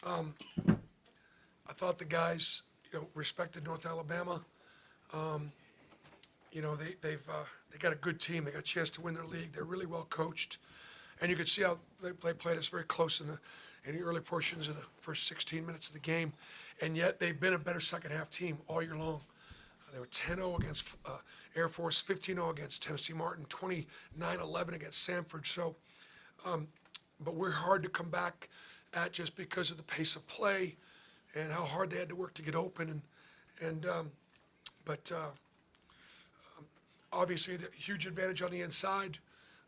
Um, I thought the guys, respected North Alabama. They got a good team. They got a chance to win their league. They're really well coached, and you could see how they played us very close in the early portions of the first 16 minutes of the game, and yet they've been a better second half team all year long. They were 10-0 against Air Force, 15-0 against Tennessee Martin, 29-11 against Samford. So, but we're hard to come back at just because of the pace of play and how hard they had to work to get open. But obviously, a huge advantage on the inside.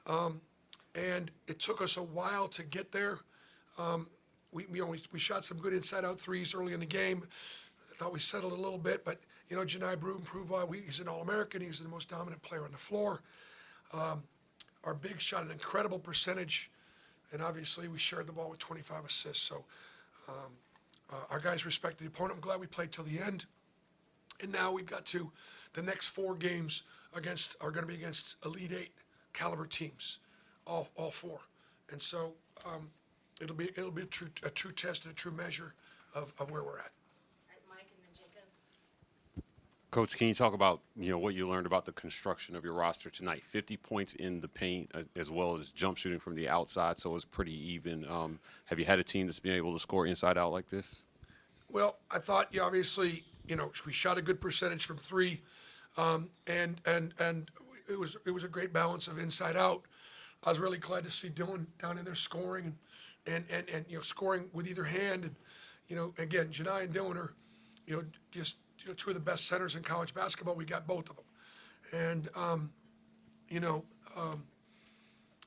And it took us a while to get there. We shot some good inside-out threes early in the game. I thought we settled a little bit, but Janai Brew improved. He's an All-American. He's the most dominant player on the floor. Our big shot an incredible percentage, and obviously we shared the ball with 25 assists. So our guys respected the opponent. I'm glad we played till the end. And now we've got to the next 4 games are going to be against Elite Eight caliber teams, all 4. And so it'll be a true test and a true measure of where we're at. Mike and then Jacob. Coach, can you talk about what you learned about the construction of your roster tonight? 50 points in the paint as well as jump shooting from the outside, so it's pretty even. Have you had a team that's been able to score inside out like this? Well, I thought obviously we shot a good percentage from 3, and it was a great balance of inside out. I was really glad to see Dylan down in there scoring and scoring with either hand. And again, Janai and Dylan are just 2 of the best centers in college basketball. We got both of them, and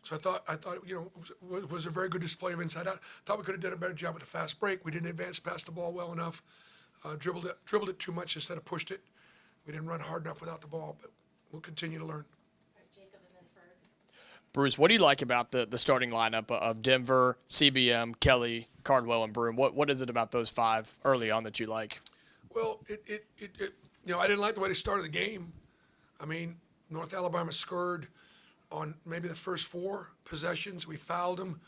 so I thought it was a very good display of inside out. Thought we could have done a better job with the fast break. We didn't advance past the ball well enough. Dribbled it too much instead of pushed it. We didn't run hard enough without the ball, but we'll continue to learn. Jacob and then Ferg. Bruce, what do you like about the starting lineup of Denver, CBM, Kelly, Cardwell, and Broom? What is it about those 5 early on that you like? Well, I didn't like the way they started the game. I mean, North Alabama scored on maybe the first 4 possessions. We fouled them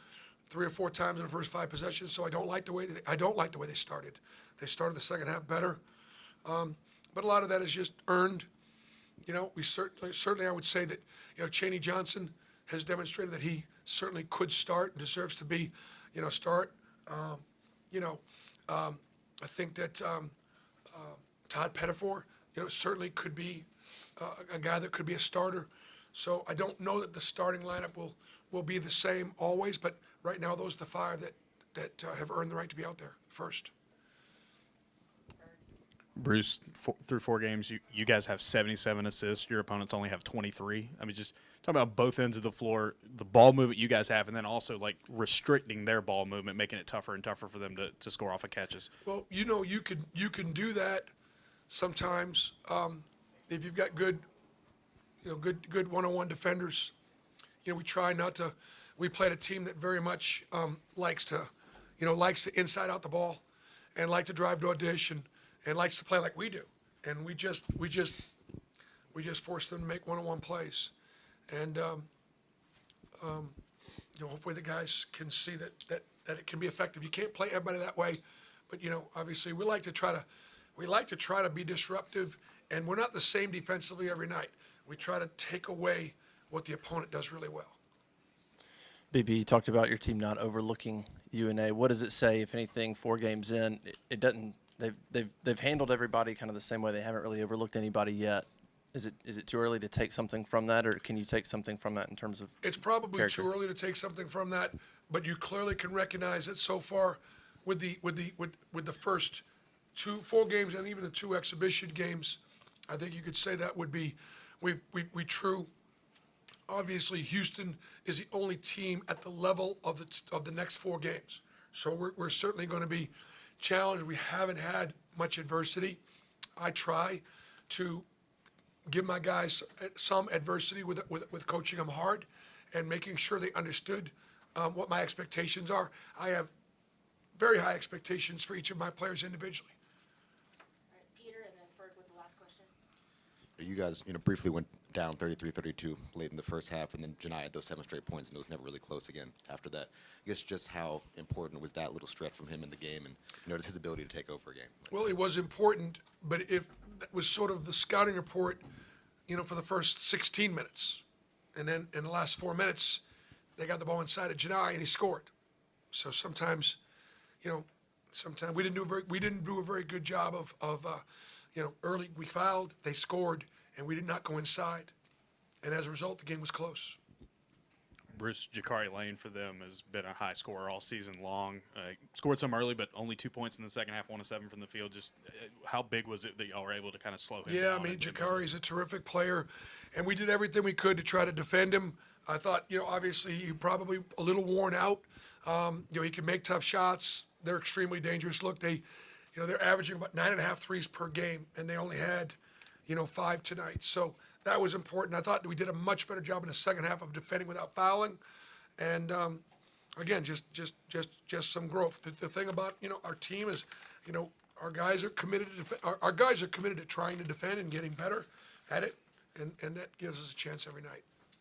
3 or 4 times in the first 5 possessions. So I don't like the way they started. They started the second half better, but a lot of that is just earned. We certainly I would say that Chaney Johnson has demonstrated that he certainly could start and deserves to be start. I think that Todd Pettifor certainly could be a guy that could be a starter. So I don't know that the starting lineup will be the same always, but right now those are the 5 that have earned the right to be out there first. Bruce, through 4 games, you guys have 77 assists. Your opponents only have 23. I mean, just talk about both ends of the floor, the ball movement you guys have, and then also like restricting their ball movement, making it tougher and tougher for them to score off of catches. Well, you can do that sometimes if you've got good one-on-one defenders. We try not to. We played a team that very much likes to inside out the ball, and like to drive to a dish and likes to play like we do, and we just force them to make one-on-one plays, and hopefully the guys can see that it can be effective. You can't play everybody that way, but obviously we like to try to be disruptive, and we're not the same defensively every night. We try to take away what the opponent does really well. BB, you talked about your team not overlooking UNA. What does it say, if anything, 4 games in? It doesn't. They've handled everybody kind of the same way. They haven't really overlooked anybody yet. Is it too early to take something from that, or can you take something from that in terms of? It's probably character? too early to take something from that, but you clearly can recognize that so far, with the first 4 games and even the 2 exhibition games, I think you could say that would be we true. Obviously, Houston is the only team at the level of the next 4 games, so we're certainly going to be challenged. We haven't had much adversity. I try to give my guys some adversity with coaching them hard and making sure they understood what my expectations are. I have very high expectations for each of my players individually. All right, Peter and then Ferg with the last question. You guys, briefly went down 33-32 late in the first half, and then Janai had those 7 straight points, and it was never really close again after that. I guess just how important was that little stretch from him in the game, and just his ability to take over a game. Well, it was important, but if that was sort of the scouting report, for the first 16 minutes, and then in the last 4 minutes, they got the ball inside of Janai and he scored. So sometimes, sometimes we didn't do a very good job of early. We fouled, they scored, and we did not go inside, and as a result, the game was close. Bruce, Jakari Lane for them has been a high scorer all season long. Scored some early, but only 2 points in the second half, 1 of 7 from the field. Just how big was it that y'all were able to kind of slow him Yeah, down? I mean, and- Jakari's a terrific player, and we did everything we could to try to defend him. I thought, obviously he probably a little worn out. He can make tough shots. They're extremely dangerous. Look, they're averaging about 9.5 threes per game, and they only had, 5 tonight. So that was important. I thought we did a much better job in the second half of defending without fouling, and again, just some growth. The thing about our team is, our guys are committed to our guys are committed to trying to defend and getting better at it, and that gives us a chance every night.